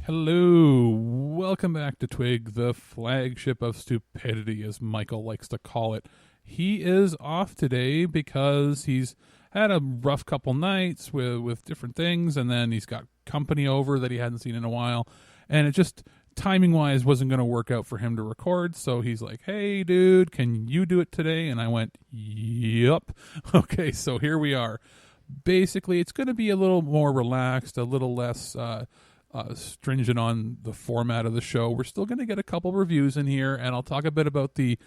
Hello, welcome back to TWIG, the flagship of stupidity, as Michael likes to call it. He is off today because he's had a rough couple nights with different things, and then he's got company over that he hadn't seen in a while, and it just, timing-wise, wasn't going to work out for him to record, so he's like, hey, dude, can you do it today? And I went, yup. Okay, so here we are. Basically, it's going to be a little more relaxed, a little less stringent on the format of the show. We're still going to get a couple reviews in here, and I'll talk a bit about the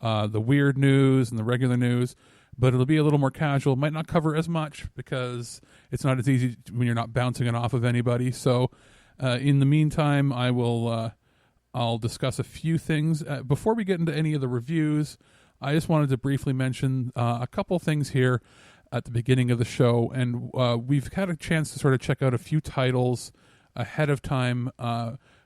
weird news and the regular news, but it'll be a little more casual. Might not cover as much because it's not as easy when you're not bouncing it off of anybody. So in the meantime, I'll discuss a few things. Before we get into any of the reviews, I just wanted to briefly mention a couple things here at the beginning of the show, and we've had a chance to sort of check out a few titles ahead of time.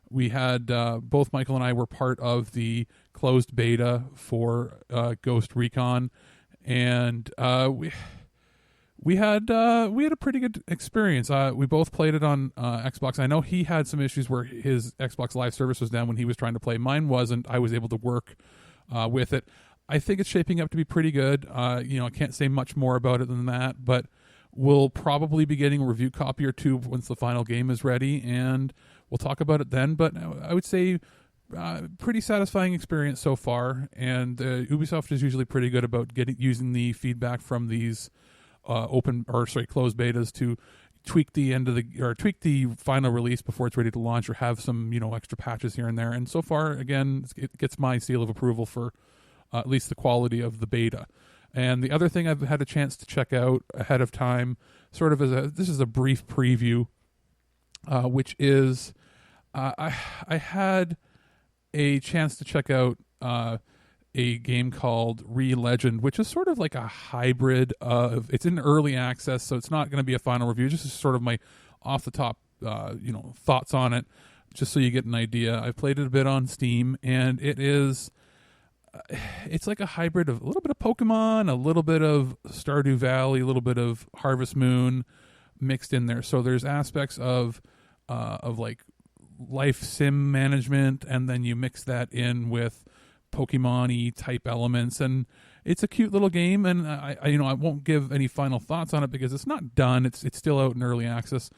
We had both Michael and I were part of the closed beta for Ghost Recon, and we had a pretty good experience. We both played it on Xbox. I know he had some issues where his Xbox Live service was down when he was trying to play. Mine wasn't. I was able to work with it. I think it's shaping up to be pretty good. I can't say much more about it than that, but we'll probably be getting a review copy or two once the final game is ready, and we'll talk about it then. But I would say pretty satisfying experience so far, and Ubisoft is usually pretty good about using the feedback from these closed betas to tweak the final release before it's ready to launch, or have some extra patches here and there. And so far, again, it gets my seal of approval for at least the quality of the beta. And the other thing I've had a chance to check out ahead of time, sort of this is a brief preview, which is I had a chance to check out a game called Re-Legend, which is sort of like a hybrid of, it's in early access, so it's not going to be a final review, just sort of my off the top thoughts on it, just so you get an idea. I've played it a bit on Steam, and it's like a hybrid of a little bit of Pokemon, a little bit of Stardew Valley, a little bit of Harvest Moon mixed in there. So there's aspects of like life sim management, and then you mix that in with Pokemon-y type elements, and it's a cute little game. And I won't give any final thoughts on it because it's not done. It's still out in early access,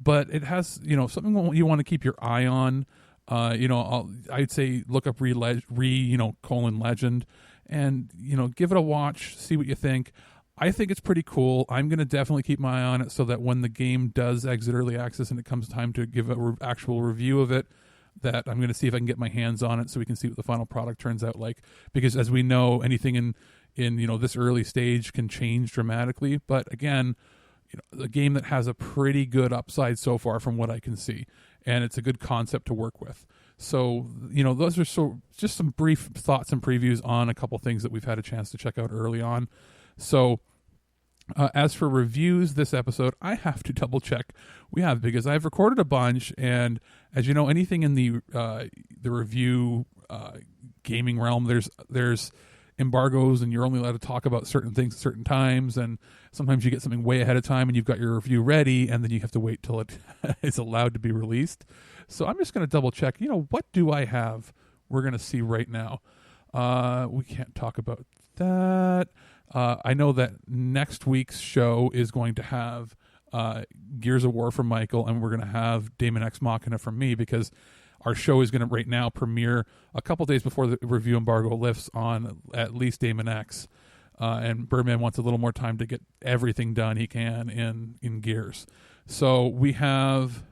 but it has something you want to keep your eye on. I'd say look up Legend, and give it a watch, see what you think. I think it's pretty cool. I'm going to definitely keep my eye on it so that when the game does exit early access and it comes time to give an actual review of it, that I'm going to see if I can get my hands on it so we can see what the final product turns out like. Because as we know, anything in this early stage can change dramatically. But again, a game that has a pretty good upside so far from what I can see, and it's a good concept to work with. So, those are just some brief thoughts and previews on a couple things that we've had a chance to check out early on. So, as for reviews this episode, I have to double check because I've recorded a bunch, and as you know, anything in the review gaming realm, there's embargoes, and you're only allowed to talk about certain things at certain times, and sometimes you get something way ahead of time and you've got your review ready, and then you have to wait till it is allowed to be released. So I'm just going to double check, what do I have we're going to see right now. We can't talk about that. I know that next week's show is going to have Gears of War from Michael, and we're going to have Daemon X Machina from me, because our show is going to right now premiere a couple days before the review embargo lifts on at least Daemon X. And Birdman wants a little more time to get everything done he can in Gears. So we have,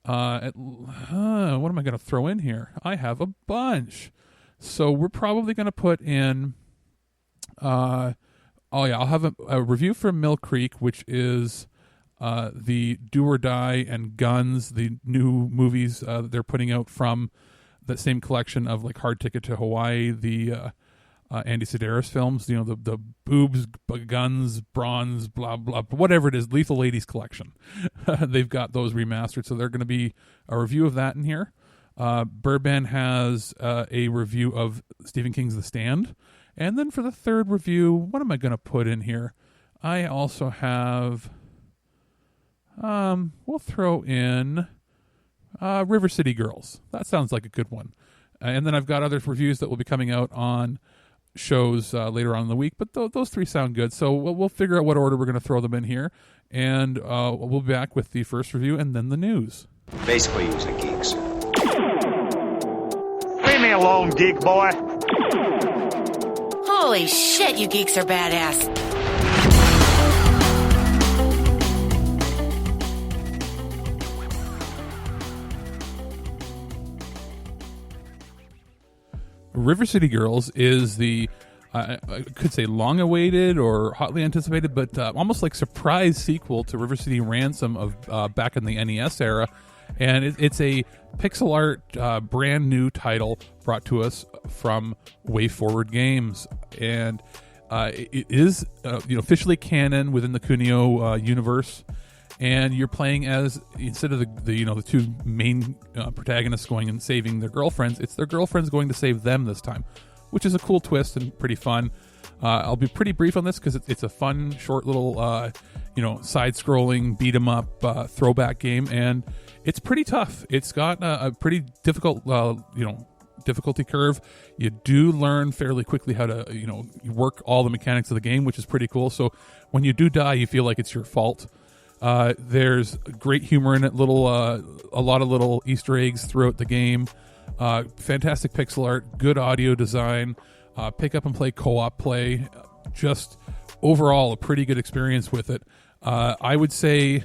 what am I going to throw in here? I have a bunch. So we're probably going to put in, I'll have a review from Mill Creek, which is the Do or Die and Guns, the new movies that they're putting out from that same collection of like Hard Ticket to Hawaii, the Andy Sedaris films, the boobs, guns, bronze, blah, blah, whatever it is, Lethal Ladies collection. They've got those remastered, so they're going to be a review of that in here. Birdman has a review of Stephen King's The Stand. And then for the third review, what am I going to put in here? I also have, we'll throw in, River City Girls. That sounds like a good one. And then I've got other reviews that will be coming out on shows later on in the week, but those three sound good. So we'll figure out what order we're going to throw them in here, and we'll be back with the first review and then the news. Basically, he was a geek, sir. Leave me alone, geek boy. Holy shit, you geeks are badass. River City Girls is the, I could say long-awaited or hotly anticipated, but almost like surprise sequel to River City Ransom of back in the NES era. And it's a pixel art brand new title brought to us from Wayforward Games. And it is officially canon within the Kunio universe. And you're playing as, instead of the two main protagonists going and saving their girlfriends, it's their girlfriends going to save them this time, which is a cool twist and pretty fun. I'll be pretty brief on this because it's a fun, short little, side-scrolling beat 'em up throwback game, and it's pretty tough. It's got a pretty difficult, difficulty curve. You do learn fairly quickly how to, work all the mechanics of the game, which is pretty cool. So when you do die, you feel like it's your fault. There's great humor in it, a lot of little Easter eggs throughout the game. Fantastic pixel art, good audio design, pick up and play co-op play. Just overall a pretty good experience with it. I would say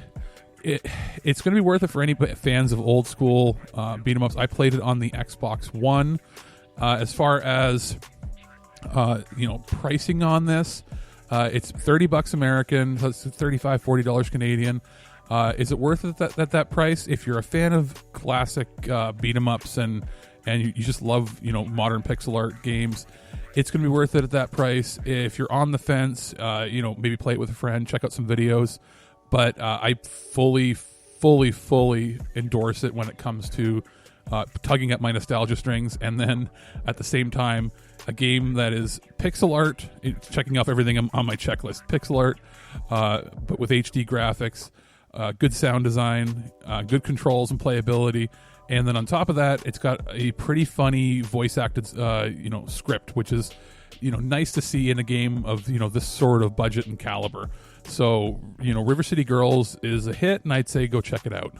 it's going to be worth it for any fans of old school beat 'em ups. I played it on the Xbox One. As far as pricing on this, it's $30 American, so it's $35, $40 Canadian. Is it worth it at that price? If you're a fan of classic beat 'em ups and you just love modern pixel art games, it's going to be worth it at that price. If you're on the fence, maybe play it with a friend, check out some videos. But I fully endorse it when it comes to tugging at my nostalgia strings, and then at the same time, a game that is pixel art, checking off everything on my checklist. Pixel art, but with HD graphics, good sound design, good controls and playability. And then on top of that, it's got a pretty funny voice-acted, script, which is, nice to see in a game of, this sort of budget and caliber. So, River City Girls is a hit, and I'd say go check it out.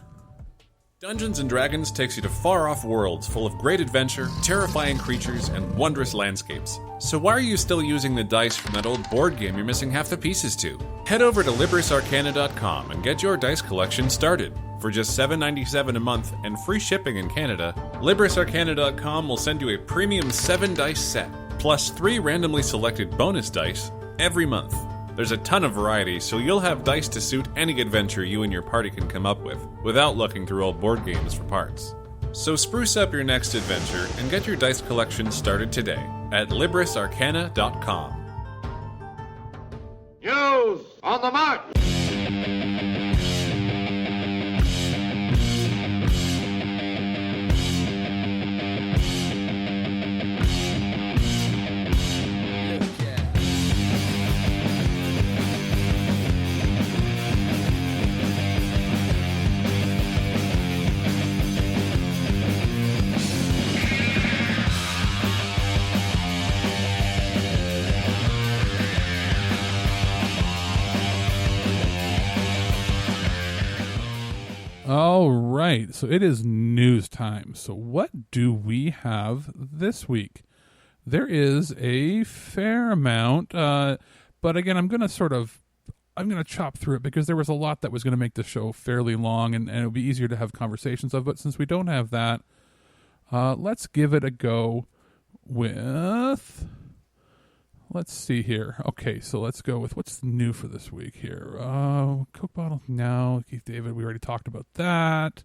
Dungeons & Dragons takes you to far-off worlds full of great adventure, terrifying creatures, and wondrous landscapes. So why are you still using the dice from that old board game you're missing half the pieces to? Head over to LibrisArcana.com and get your dice collection started. For just $7.97 a month and free shipping in Canada, LibrisArcana.com will send you a premium 7-dice set, plus 3 randomly selected bonus dice every month. There's a ton of variety, so you'll have dice to suit any adventure you and your party can come up with, without looking through old board games for parts. So spruce up your next adventure and get your dice collection started today at LibrisArcana.com. News on the march! All right, so it is news time. So what do we have this week? There is a fair amount, but again, I'm going to chop through it because there was a lot that was going to make the show fairly long, and it'll be easier to have conversations of. But since we don't have that, let's give it a go with... Let's see here. Okay, so let's go with what's new for this week here. Coke bottle, no. Keith David, we already talked about that.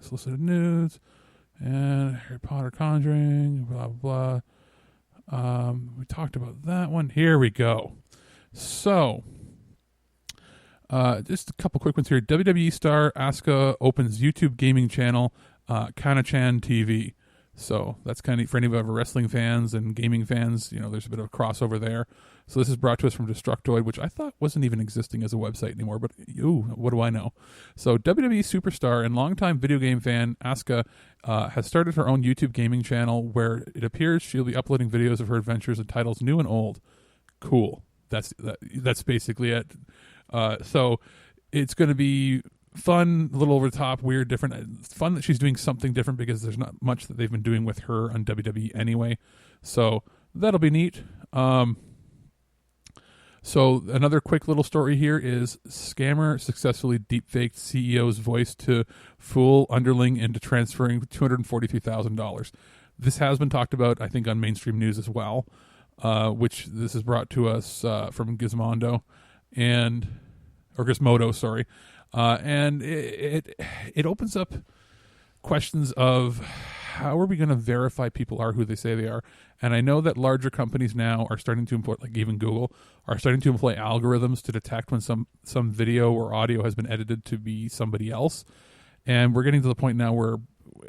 Solicited news and Harry Potter Conjuring, blah blah blah. We talked about that one. Here we go. So, just a couple quick ones here. WWE star Asuka opens YouTube gaming channel, Kana-chan TV. So that's kind of for any of our wrestling fans and gaming fans. There's a bit of a crossover there. So this is brought to us from Destructoid, which I thought wasn't even existing as a website anymore. But what do I know? So WWE superstar and longtime video game fan Asuka has started her own YouTube gaming channel where it appears she'll be uploading videos of her adventures and titles new and old. Cool. That's basically it. So it's going to be fun, a little over the top, weird, different. It's fun that she's doing something different because there's not much that they've been doing with her on WWE anyway. So that'll be neat. So another quick little story here is scammer successfully deepfaked CEO's voice to fool underling into transferring $243,000. This has been talked about, I think, on mainstream news as well, which this is brought to us from Gizmodo or Gizmodo, sorry. And it opens up questions of how are we going to verify people are who they say they are? And I know that larger companies now are starting to employ, like even Google, are starting to employ algorithms to detect when some video or audio has been edited to be somebody else. And we're getting to the point now where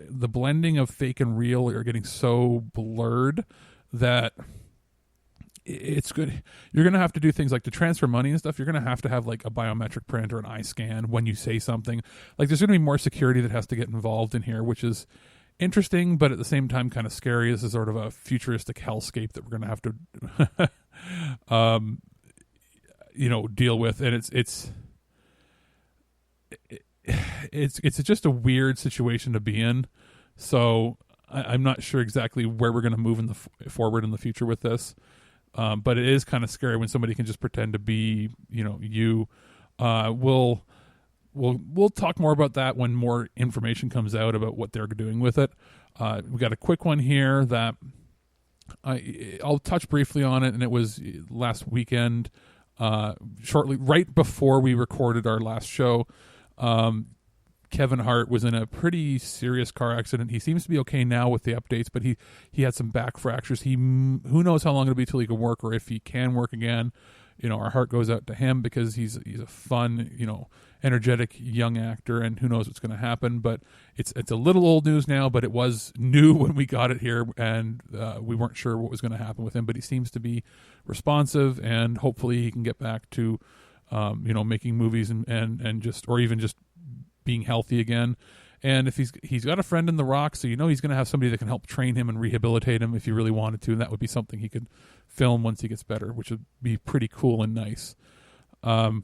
the blending of fake and real are getting so blurred that it's good. You're going to have to do things like to transfer money and stuff. You're going to have like a biometric print or an eye scan when you say something. Like there's going to be more security that has to get involved in here, which is interesting, but at the same time kind of scary. This is sort of a futuristic hellscape that we're going to have to, deal with. And it's just a weird situation to be in. So I'm not sure exactly where we're going to move forward in the future with this. But it is kind of scary when somebody can just pretend to be, you. We'll talk more about that when more information comes out about what they're doing with it. We got a quick one here that I'll touch briefly on it, and it was last weekend, shortly right before we recorded our last show. Kevin Hart was in a pretty serious car accident. He seems to be okay now with the updates, but he had some back fractures. Who knows how long it'll be till he can work or if he can work again. Our heart goes out to him because he's a fun, energetic young actor, and who knows what's going to happen. But it's a little old news now, but it was new when we got it here, and we weren't sure what was going to happen with him. But he seems to be responsive, and hopefully he can get back to, making movies and just, or even just being healthy again. And if he's got a friend in The Rock, so he's going to have somebody that can help train him and rehabilitate him if he really wanted to, and that would be something he could film once he gets better, which would be pretty cool and nice. Now,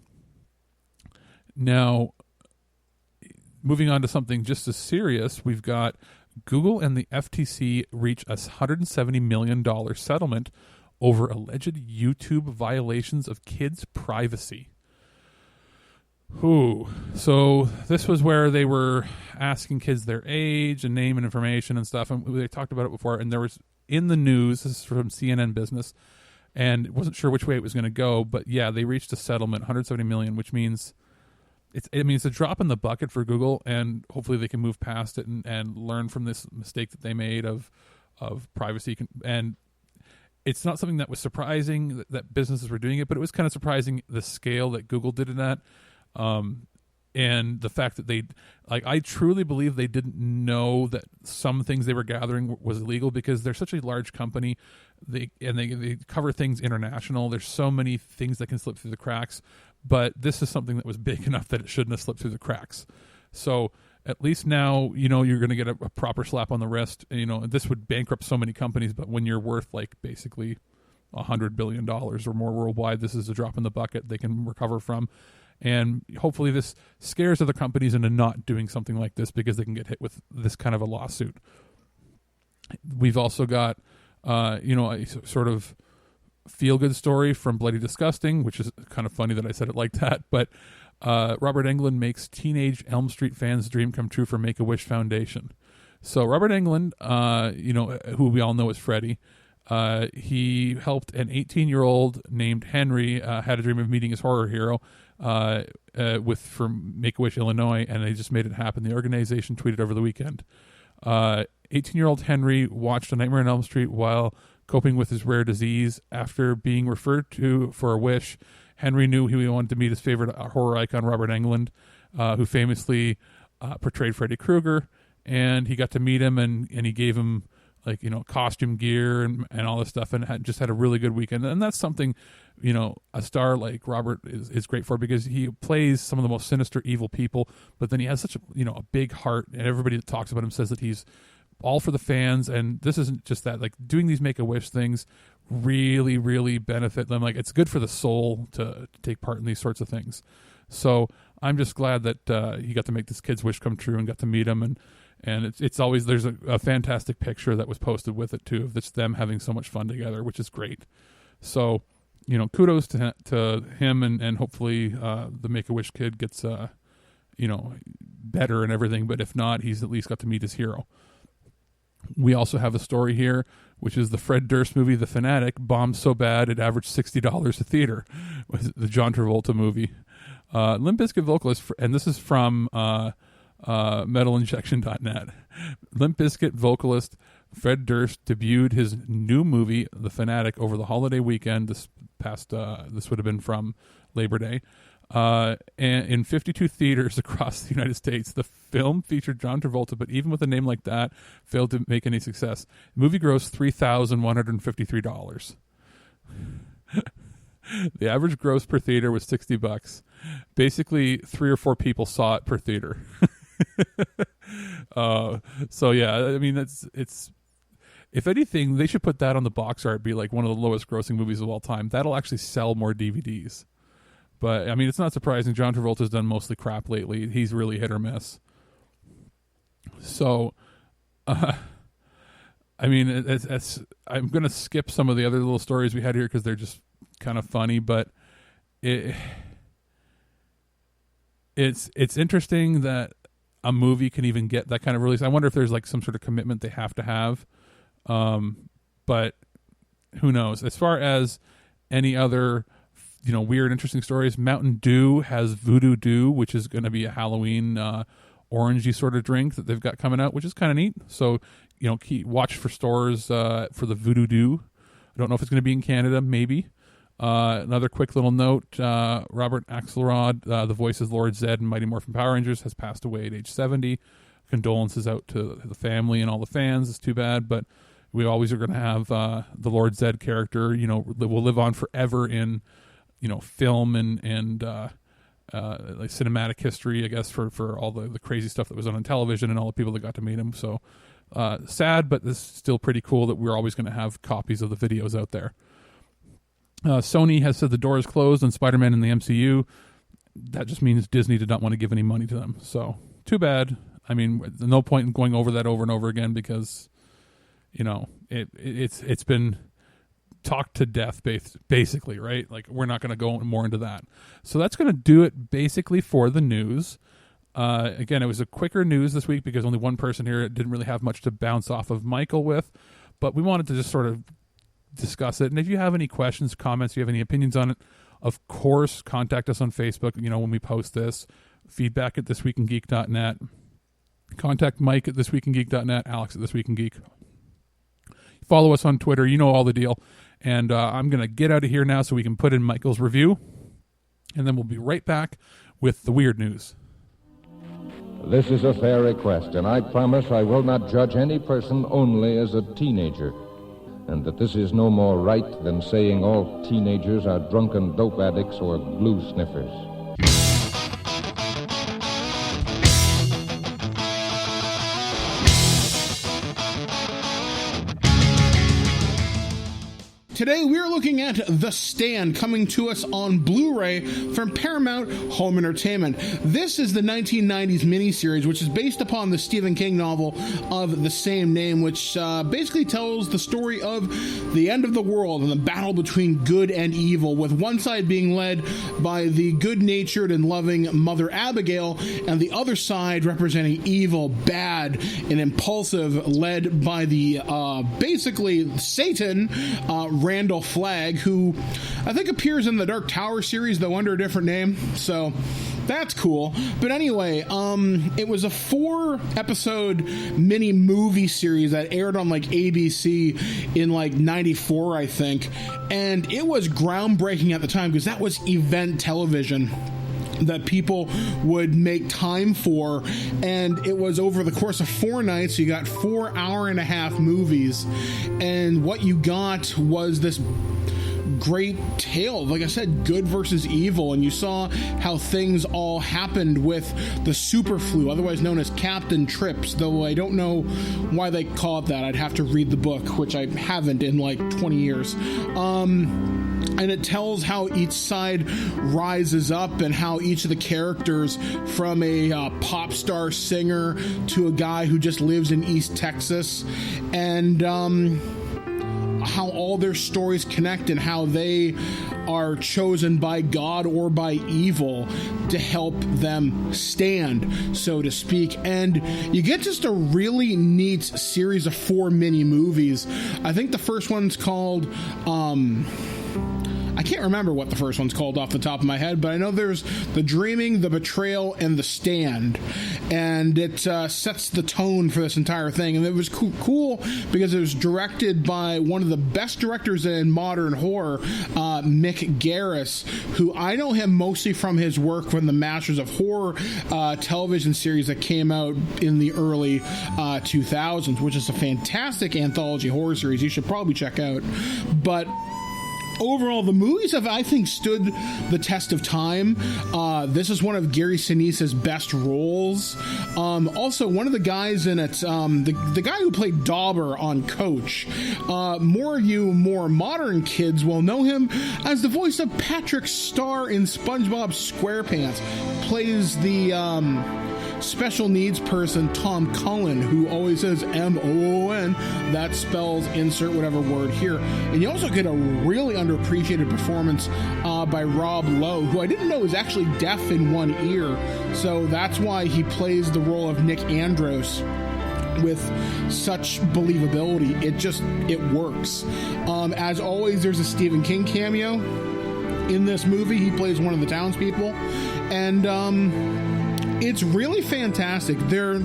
moving on to something just as serious, we've got Google and the FTC reach a $170 million settlement over alleged YouTube violations of kids' privacy. So this was where they were asking kids their age and name and information and stuff, and they talked about it before, and there was in the news, this is from CNN Business, and wasn't sure which way it was going to go, but yeah, they reached a settlement, $170 million, which means it's a drop in the bucket for Google, and hopefully they can move past it and learn from this mistake that they made of privacy. And it's not something that was surprising that businesses were doing it, but it was kind of surprising the scale that Google did in that. And the fact that I truly believe they didn't know that some things they were gathering was illegal, because they're such a large company. They cover ththings international. There's so many things that can slip through the cracks, but this is something that was big enough that it shouldn't have slipped through the cracks. So at least now, you're going to get a proper slap on the wrist. This would bankrupt so many companies, but when you're worth like basically $100 billion or more worldwide, this is a drop in the bucket they can recover from. And hopefully this scares other companies into not doing something like this, because they can get hit with this kind of a lawsuit. We've also got, a sort of feel-good story from Bloody Disgusting, which is kind of funny that I said it like that. But Robert Englund makes teenage Elm Street fans' dream come true for Make-A-Wish Foundation. So Robert Englund, who we all know as Freddy, he helped an 18-year-old named Henry, had a dream of meeting his horror hero, from Make-A-Wish, Illinois, and they just made it happen. The organization tweeted over the weekend. 18-year-old Henry watched A Nightmare on Elm Street while coping with his rare disease. After being referred to for a wish, Henry knew he wanted to meet his favorite horror icon, Robert Englund, who famously portrayed Freddy Krueger, and he got to meet him, and he gave him like, you know, costume gear and all this stuff, and just had a really good weekend. And that's something, you know, a star like Robert is great for, because he plays some of the most sinister, evil people, but then he has such a, you know, a big heart, and everybody that talks about him says that he's all for the fans. And this isn't just that, like, doing these Make-A-Wish things really, really benefit them. Like, it's good for the soul to take part in these sorts of things. So I'm just glad that he got to make this kid's wish come true and got to meet him. And it's always, there's a fantastic picture that was posted with it too, of just them having so much fun together, which is great. So, you know, kudos to him, and hopefully the Make-A-Wish kid gets, you know, better and everything. But if not, he's at least got to meet his hero. We also have a story here, which is the Fred Durst movie, The Fanatic, bombed so bad it averaged $60 a theater. The John Travolta movie. Limp Bizkit vocalist, and this is from metalinjection.net. Limp Bizkit vocalist Fred Durst debuted his new movie, The Fanatic, over the holiday weekend. This would have been from Labor Day. And in 52 theaters across the United States. The film featured John Travolta, but even with a name like that, failed to make any success. The movie grossed $3,153. The average gross per theater was $60. Basically, 3 or 4 people saw it per theater. So yeah, I mean, it's if anything, they should put that on the box art, be like one of the lowest grossing movies of all time. That'll actually sell more DVDs. But I mean, it's not surprising. John Travolta's done mostly crap lately. He's really hit or miss. So, I mean, it's I'm going to skip some of the other little stories we had here because they're just kind of funny, but it's interesting that a movie can even get that kind of release. I wonder if there's like some sort of commitment they have to have. But who knows? As far as any other, you know, weird, interesting stories, Mountain Dew has Voodoo Dew, which is going to be a Halloween orangey sort of drink that they've got coming out, which is kind of neat. So, you know, watch for stores for the Voodoo Dew. I don't know if it's going to be in Canada, maybe. Another quick little note, Robert Axelrod, the voice of Lord Zed in Mighty Morphin Power Rangers, has passed away at age 70. Condolences out to the family and all the fans. It's too bad, but we always are going to have the Lord Zed character, you know, will live on forever in, you know, film and like cinematic history, I guess, for all the crazy stuff that was on television and all the people that got to meet him. So sad, but this is still pretty cool that we're always going to have copies of the videos out there. Sony has said the door is closed on Spiderman in the MCU. That just means Disney did not want to give any money to them. So too bad. I mean, no point in going over that over and over again because, you know, it's been talked to death basically, right? Like, we're not going to go more into that. So that's going to do it basically for the news. Again, it was a quicker news this week because only one person here didn't really have much to bounce off of Michael with, but we wanted to just sort of discuss it. And if you have any questions, comments, you have any opinions on it, of course, contact us on Facebook, you know, when we post this. Feedback at ThisWeekInGeek.net. Contact Mike at ThisWeekInGeek.net, Alex at ThisWeekInGeek. Follow us on Twitter. You know all the deal. And I'm going to get out of here now so we can put in Michael's review. And then we'll be right back with the weird news. This is a fair request, and I promise I will not judge any person only as a teenager. And that this is no more right than saying all teenagers are drunken dope addicts or glue sniffers. Today we are looking at The Stand, coming to us on Blu-ray from Paramount Home Entertainment. This is the 1990s miniseries, which is based upon the Stephen King novel of the same name, which basically tells the story of the end of the world and the battle between good and evil, with one side being led by the good-natured and loving Mother Abigail, and the other side representing evil, bad, and impulsive, led by the basically Satan, Randall Flagg, who I think appears in the Dark Tower series, though under a different name, so that's cool. But anyway, it was a 4-episode mini movie series that aired on like ABC in like 94, I think, and it was groundbreaking at the time because that was event television. that people would make time for, and it was over the course of 4 nights. So you got 4 hour-and-a-half movies, and what you got was this great tale, like I said, good versus evil, and you saw how things all happened with the super flu, otherwise known as Captain Trips, though I don't know why they call it that. I'd have to read the book, which I haven't in like 20 years. And it tells how each side rises up and how each of the characters, from a pop star singer to a guy who just lives in East Texas, and how all their stories connect and how they are chosen by God or by evil to help them stand, so to speak. And you get just a really neat series of 4 mini movies. I think the first one's called I can't remember what the first one's called off the top of my head, but I know there's The Dreaming, The Betrayal, and The Stand, and it sets the tone for this entire thing. And it was cool because it was directed by one of the best directors in modern horror, Mick Garris, who I know him mostly from his work from the Masters of Horror television series that came out in the early 2000s, which is a fantastic anthology horror series you should probably check out. But overall, the movies have, I think, stood the test of time. This is one of Gary Sinise's best roles. Also, one of the guys in it, the guy who played Dauber on Coach, more modern kids will know him as the voice of Patrick Star in SpongeBob SquarePants. Plays the special needs person Tom Cullen, who always says M-O-O-N. That spells insert whatever word here. And you also get a really underappreciated performance by Rob Lowe, who I didn't know was actually deaf in one ear. So that's why he plays the role of Nick Andros with such believability. It works. As always, there's a Stephen King cameo in this movie. He plays one of the townspeople. And it's really fantastic. There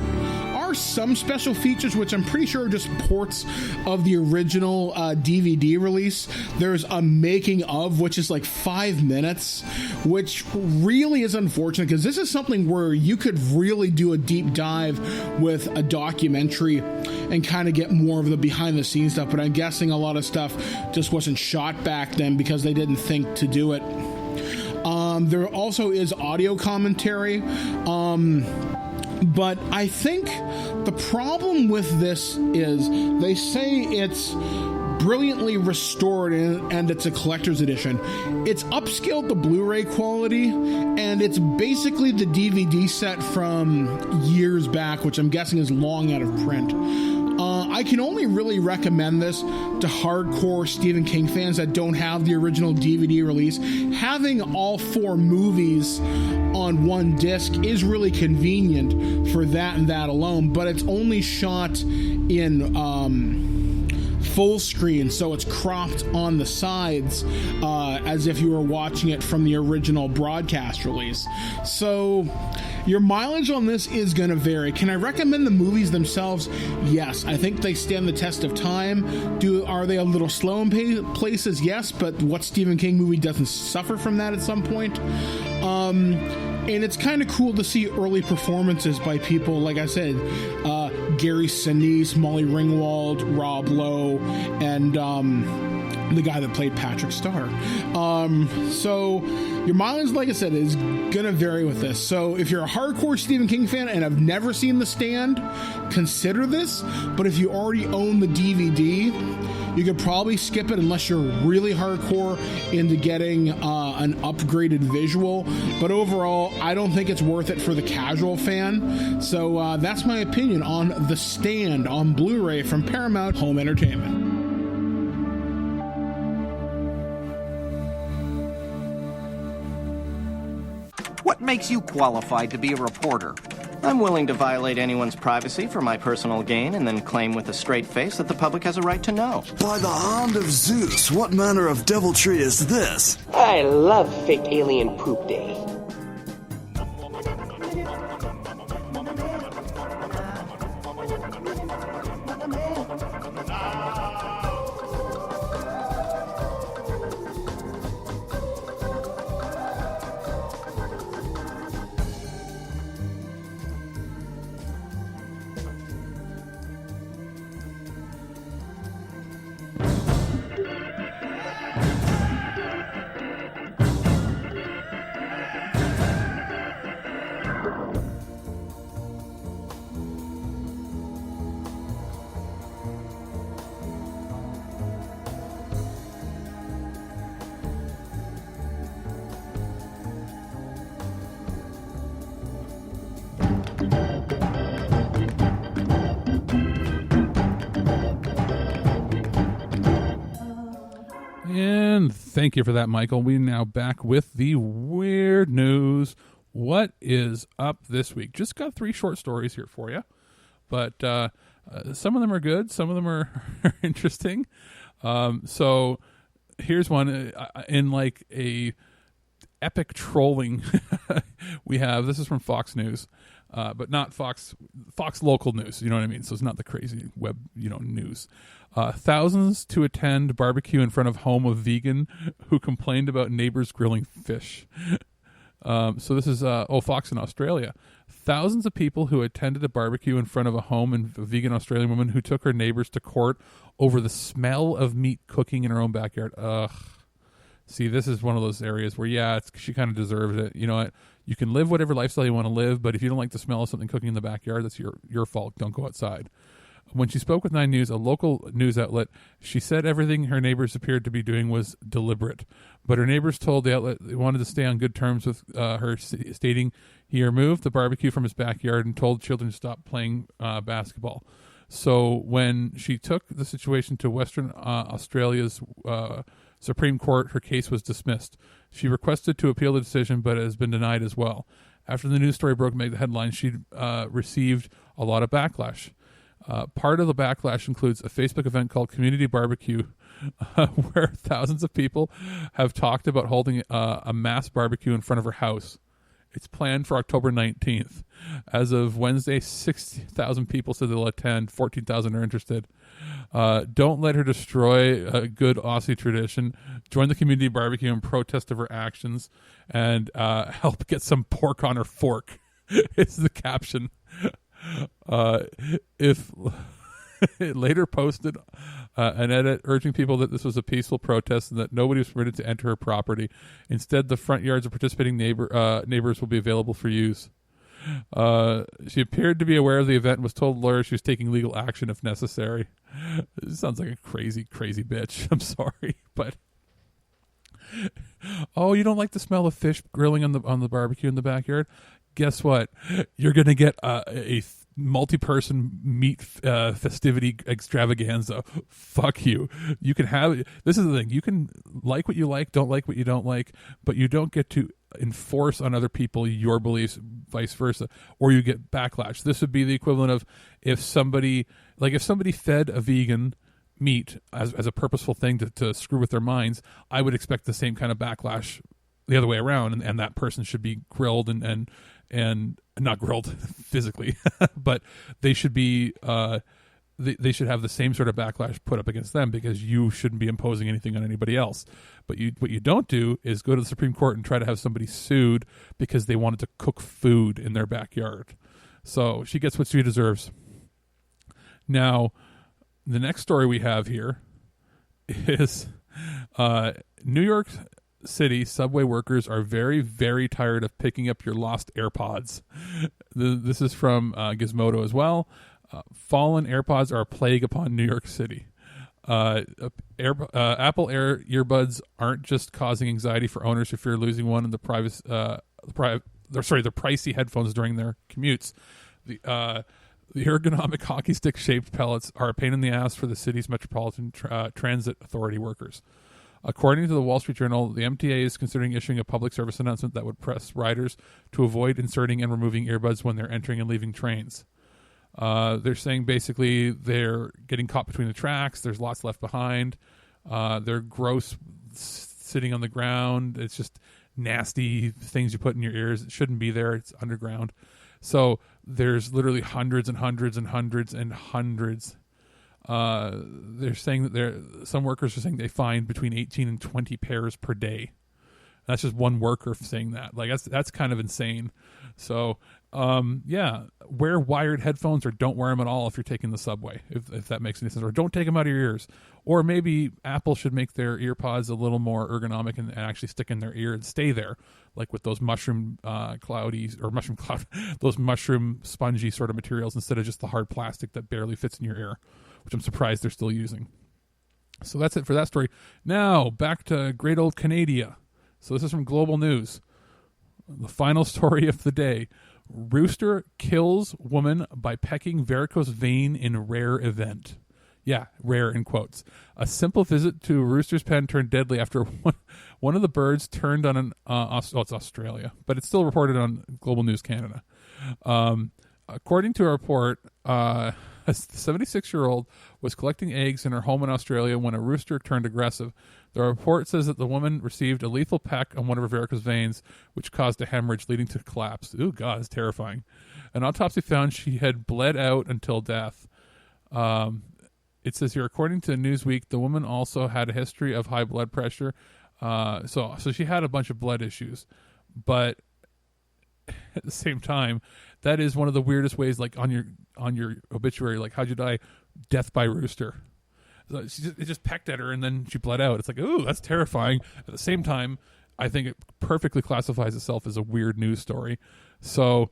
are some special features which I'm pretty sure are just ports of the original DVD release. There's a making of, which is like 5 minutes, which really is unfortunate because this is something where you could really do a deep dive with a documentary and kind of get more of the behind the scenes stuff, but I'm guessing a lot of stuff just wasn't shot back then because they didn't think to do it. There also is audio commentary, but I think the problem with this is they say it's brilliantly restored and it's a collector's edition. It's upscaled the Blu-ray quality, and it's basically the DVD set from years back, which I'm guessing is long out of print. I can only really recommend this to hardcore Stephen King fans that don't have the original DVD release. Having all 4 movies on one disc is really convenient for that and that alone, but it's only shot in full screen, so it's cropped on the sides as if you were watching it from the original broadcast release. So your mileage on this is going to vary. Can I recommend the movies themselves? Yes, I think they stand the test of time. Are they a little slow in places? Yes, but what Stephen King movie doesn't suffer from that at some point? And it's kind of cool to see early performances by people, like I said, Gary Sinise, Molly Ringwald, Rob Lowe, and the guy that played Patrick Star. So your mileage, like I said, is going to vary with this. So if you're a hardcore Stephen King fan and have never seen The Stand, consider this. But if you already own the DVD, you could probably skip it unless you're really hardcore into getting an upgraded visual. But overall, I don't think it's worth it for the casual fan. So that's my opinion on The Stand on Blu-ray from Paramount Home Entertainment. What makes you qualified to be a reporter? I'm willing to violate anyone's privacy for my personal gain and then claim with a straight face that the public has a right to know. By the hand of Zeus, what manner of deviltry is this? I love fake alien poop day. Thank you for that, Michael. We're now back with the weird news. What is up this week? Just got 3 short stories here for you, but some of them are good. Some of them are interesting. So here's one in like a epic trolling we have. This is from Fox News, but not Fox local news. You know what I mean? So it's not the crazy web, news. Thousands to attend barbecue in front of home of vegan who complained about neighbors grilling fish. So this is Fox in Australia. Thousands of people who attended a barbecue in front of a home and a vegan Australian woman who took her neighbors to court over the smell of meat cooking in her own backyard. Ugh. See, this is one of those areas where, she kind of deserves it. You know what? You can live whatever lifestyle you want to live, but if you don't like the smell of something cooking in the backyard, that's your fault. Don't go outside. When she spoke with 9 News, a local news outlet, she said everything her neighbors appeared to be doing was deliberate. But her neighbors told the outlet they wanted to stay on good terms with her, stating he removed the barbecue from his backyard and told children to stop playing basketball. So when she took the situation to Western Australia's Supreme Court, her case was dismissed. She requested to appeal the decision, but it has been denied as well. After the news story broke and made the headlines, she received a lot of backlash. Part of the backlash includes a Facebook event called Community Barbecue, where thousands of people have talked about holding a mass barbecue in front of her house. It's planned for October 19th. As of Wednesday, 60,000 people said they'll attend. 14,000 are interested. Don't let her destroy a good Aussie tradition. Join the community barbecue and protest of her actions, and help get some pork on her fork. It's the caption. If it later posted an edit urging people that this was a peaceful protest and that nobody was permitted to enter her property. Instead, the front yards of participating neighbors will be available for use. She appeared to be aware of the event and was told lawyers she was taking legal action if necessary. It sounds like a crazy, crazy bitch. I'm sorry, but you don't like the smell of fish grilling on the barbecue in the backyard? Guess what? You're going to get a multi-person meat festivity extravaganza. Fuck you. You can have... This is the thing. You can like what you like, don't like what you don't like, but you don't get to enforce on other people your beliefs, vice versa, or you get backlash. This would be the equivalent of if somebody fed a vegan meat as a purposeful thing to screw with their minds, I would expect the same kind of backlash the other way around, and that person should be grilled and not grilled physically, but they should be they should have the same sort of backlash put up against them because you shouldn't be imposing anything on anybody else. But what you don't do is go to the Supreme Court and try to have somebody sued because they wanted to cook food in their backyard. So she gets what she deserves. Now, the next story we have here is New York City subway workers are very, very tired of picking up your lost AirPods. This is from Gizmodo as well. Fallen AirPods are a plague upon New York City. Apple Air earbuds aren't just causing anxiety for owners who fear losing one in the pricey headphones during their commutes. The ergonomic hockey stick shaped pellets are a pain in the ass for the city's Metropolitan Transit Authority workers. According to the Wall Street Journal, the MTA is considering issuing a public service announcement that would press riders to avoid inserting and removing earbuds when they're entering and leaving trains. They're saying basically they're getting caught between the tracks. There's lots left behind. They're gross, sitting on the ground. It's just nasty things you put in your ears. It shouldn't be there. It's underground. So there's literally hundreds and hundreds and hundreds and hundreds. They're saying that some workers are saying they find between 18 and 20 pairs per day. That's just one worker saying that. Like that's kind of insane. So, wear wired headphones or don't wear them at all if you're taking the subway, if that makes any sense. Or don't take them out of your ears. Or maybe Apple should make their earpods a little more ergonomic and actually stick in their ear and stay there, like with those mushroom those mushroom spongy sort of materials instead of just the hard plastic that barely fits in your ear, which I'm surprised they're still using. So that's it for that story. Now, back to great old Canada. So this is from Global News. The final story of the day. Rooster kills woman by pecking varicose vein in rare event. Yeah, rare in quotes. A simple visit to a rooster's pen turned deadly after one of the birds turned on an... it's Australia, but it's still reported on Global News Canada. According to a report, a 76-year-old was collecting eggs in her home in Australia when a rooster turned aggressive. The report says that the woman received a lethal peck on one of her varicose veins, which caused a hemorrhage leading to collapse. Ooh, God, it's terrifying. An autopsy found she had bled out until death. It says here, according to Newsweek, the woman also had a history of high blood pressure. So she had a bunch of blood issues. But at the same time, that is one of the weirdest ways, like on your obituary, like, how'd you die? Death by rooster. So it just pecked at her and then she bled out. It's like, ooh, that's terrifying. At the same time, I think it perfectly classifies itself as a weird news story. So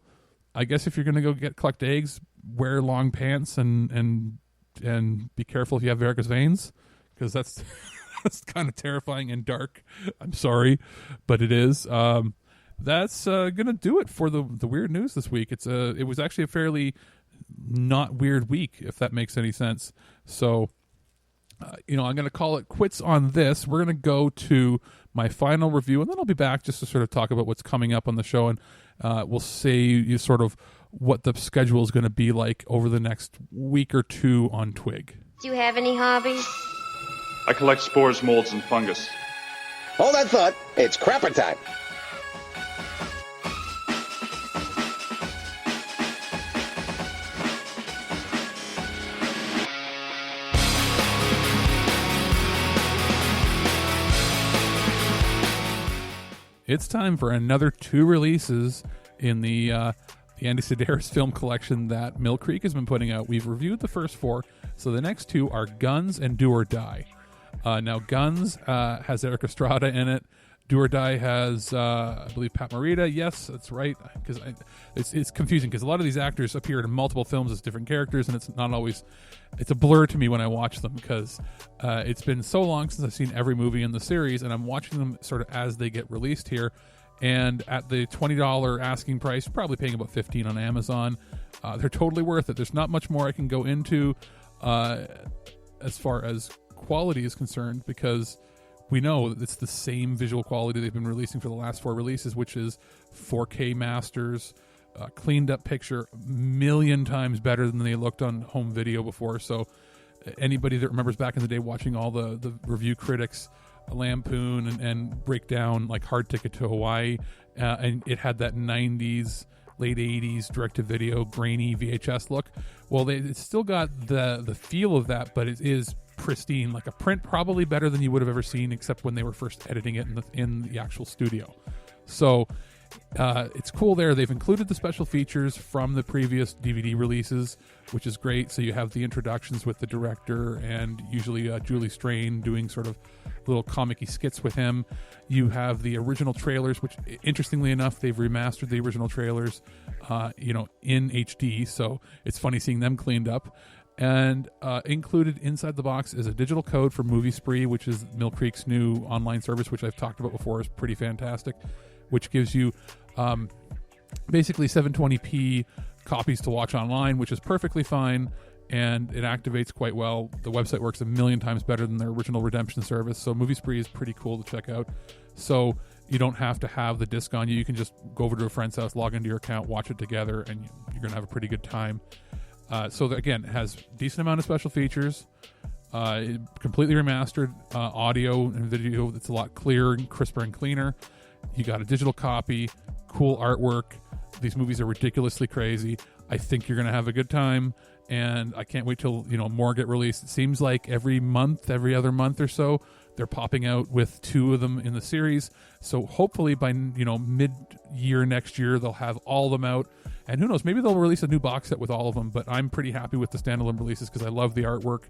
I guess if you're going to go collect eggs, wear long pants and be careful if you have varicose veins, because that's kind of terrifying and dark. I'm sorry, but it is. That's gonna do it for the weird news this week. It was actually a fairly not weird week, if that makes any sense. So, I'm gonna call it quits on this. We're gonna go to my final review, and then I'll be back just to sort of talk about what's coming up on the show, and we'll say sort of what the schedule is going to be like over the next week or two on TWIG. Do you have any hobbies? I collect spores, molds, and fungus. Hold that thought. It's crapper time. It's time for another 2 releases in the Andy Sedaris film collection that Mill Creek has been putting out. We've reviewed the first 4, so the next 2 are Guns and Do or Die. Now, Guns has Eric Estrada in it. Do or Die has, I believe, Pat Morita. Yes, that's right. Because it's confusing because a lot of these actors appear in multiple films as different characters, and it's not always. It's a blur to me when I watch them because it's been so long since I've seen every movie in the series, and I'm watching them sort of as they get released here. And at the $20 asking price, probably paying about $15 on Amazon, they're totally worth it. There's not much more I can go into as far as quality is concerned, because we know that it's the same visual quality they've been releasing for the last 4 releases, which is 4K masters, cleaned up picture, a million times better than they looked on home video before. So anybody that remembers back in the day watching all the review critics lampoon and break down like Hard Ticket to Hawaii, and it had that 90s, late 80s direct-to-video grainy VHS look. Well, it's still got the feel of that, but it is pristine, like a print, probably better than you would have ever seen, except when they were first editing it in the actual studio. So it's cool there. They've included the special features from the previous DVD releases, which is great. So you have the introductions with the director and usually Julie Strain doing sort of little comic-y skits with him. You have the original trailers, which interestingly enough, they've remastered the original trailers, in HD. So it's funny seeing them cleaned up. And included inside the box is a digital code for Movie Spree, which is Mill Creek's new online service, which I've talked about before, is pretty fantastic, which gives you basically 720p copies to watch online, which is perfectly fine, and it activates quite well. The website works a million times better than their original redemption service, so Movie Spree is pretty cool to check out. So you don't have to have the disc on you. You can just go over to a friend's house, log into your account, watch it together, and you're going to have a pretty good time. So again, it has a decent amount of special features, completely remastered audio and video that's a lot clearer and crisper and cleaner. You got a digital copy, cool artwork. These movies are ridiculously crazy. I think you're going to have a good time, and I can't wait till more get released. It seems like every other month or so, they're popping out with 2 of them in the series. So hopefully by mid-year next year, they'll have all of them out. And who knows, maybe they'll release a new box set with all of them, but I'm pretty happy with the standalone releases because I love the artwork,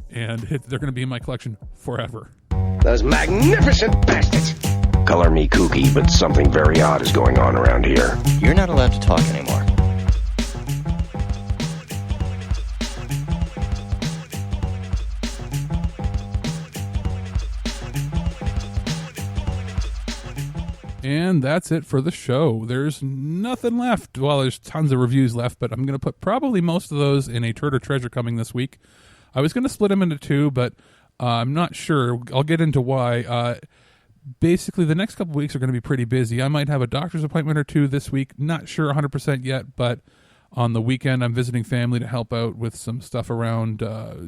and they're going to be in my collection forever. Those magnificent bastards! Color me kooky, but something very odd is going on around here. You're not allowed to talk anymore. And that's it for the show. There's nothing left. Well, there's tons of reviews left, but I'm going to put probably most of those in a Turd or Treasure coming this week. I was going to split them into two, but I'm not sure. I'll get into why. Basically, the next couple of weeks are going to be pretty busy. I might have a doctor's appointment or two this week. Not sure 100% yet, but on the weekend, I'm visiting family to help out with some stuff around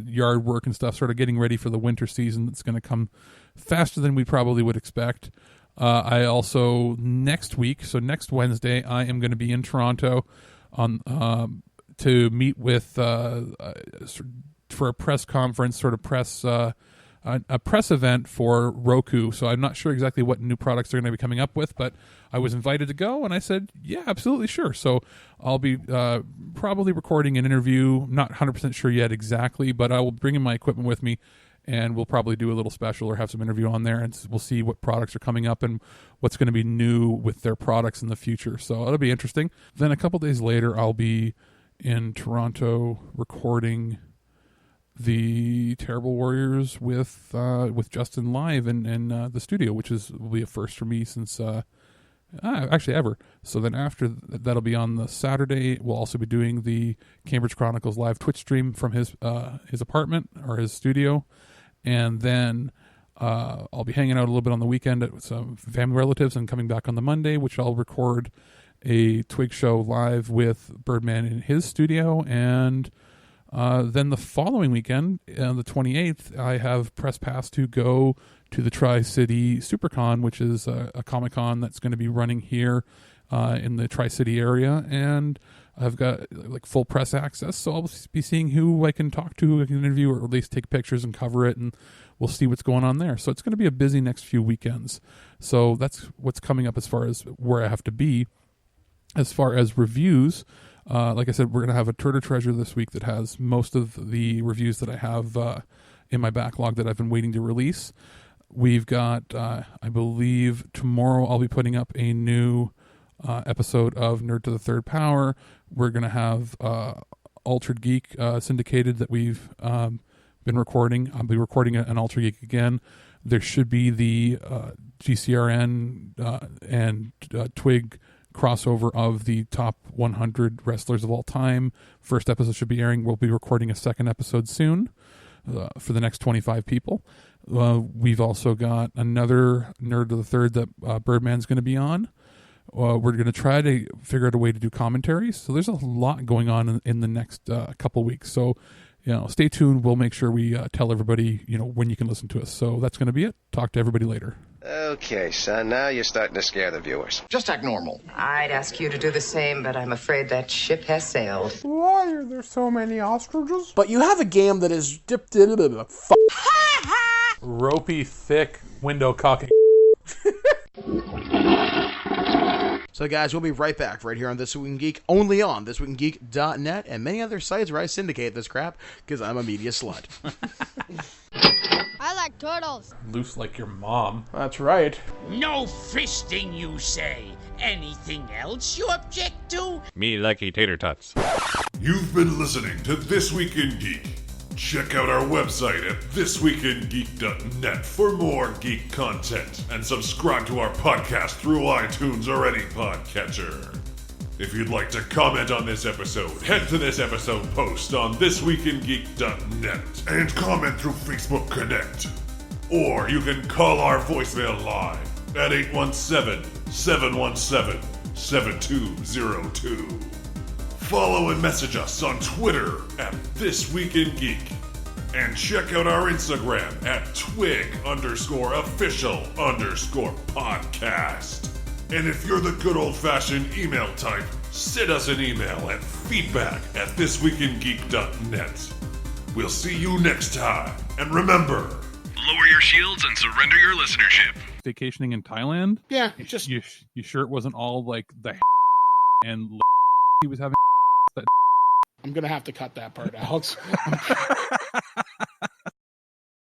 yard work and stuff, sort of getting ready for the winter season that's going to come faster than we probably would expect. I also, next week, so next Wednesday, I am going to be in Toronto on to meet with for a press conference, sort of press a press event for Roku. So I'm not sure exactly what new products they're going to be coming up with, but I was invited to go, and I said, yeah, absolutely, sure. So I'll be probably recording an interview, not 100% sure yet exactly, but I will bring in my equipment with me, and we'll probably do a little special or have some interview on there, and we'll see what products are coming up and what's going to be new with their products in the future. So it'll be interesting. Then a couple days later, I'll be in Toronto recording the Terrible Warriors with Justin live in the studio, which will be a first for me since actually ever. So then after that'll be on the Saturday. We'll also be doing the Cambridge Chronicles live Twitch stream from his apartment or his studio, and then I'll be hanging out a little bit on the weekend at some family relatives and coming back on the Monday, which I'll record a Twig show live with Birdman in his studio. And then the following weekend, on the 28th, I have press pass to go to the Tri-City SuperCon, which is a Comic-Con that's going to be running here in the Tri-City area. And I've got like full press access, so I'll be seeing who I can talk to, who I can interview, or at least take pictures and cover it, and we'll see what's going on there. So it's going to be a busy next few weekends. So that's what's coming up as far as where I have to be. As far as reviews, like I said, we're going to have a Turtle Treasure this week that has most of the reviews that I have in my backlog that I've been waiting to release. We've got, I believe, tomorrow I'll be putting up a new episode of Nerd to the Third Power. We're going to have Altered Geek syndicated that we've been recording. I'll be recording an Altered Geek again. There should be the GCRN and TWIG crossover of the top 100 wrestlers of all time. First episode should be airing. We'll be recording a second episode soon for the next 25 people. We've also got another Nerd to the Third that Birdman's going to be on. We're going to try to figure out a way to do commentaries. So there's a lot going on in the next couple weeks. So, stay tuned. We'll make sure we tell everybody, when you can listen to us. So that's going to be it. Talk to everybody later. Okay, son, now you're starting to scare the viewers. Just act normal. I'd ask you to do the same, but I'm afraid that ship has sailed. Why are there so many ostriches? But you have a game that is dipped in a ropey, thick window cocking. So guys, we'll be right back right here on This Week in Geek, only on ThisWeekInGeek.net and many other sites where I syndicate this crap, because I'm a media slut. I like turtles. Loose like your mom. That's right. No fisting, you say. Anything else you object to? Me lucky tater tots. You've been listening to This Week in Geek. Check out our website at thisweekingeek.net for more geek content, and subscribe to our podcast through iTunes or any podcatcher. If you'd like to comment on this episode, head to this episode post on thisweekingeek.net and comment through Facebook Connect. Or you can call our voicemail line at 817-717-7202. Follow and message us on Twitter at ThisWeekInGeek. And check out our Instagram at twig_official_podcast. And if you're the good old-fashioned email type, send us an email at feedback@thisweekingeek.net. We'll see you next time. And remember, lower your shields and surrender your listenership. Vacationing in Thailand? Yeah, just you sure it wasn't all like the and he was having. I'm gonna have to cut that part, Alex.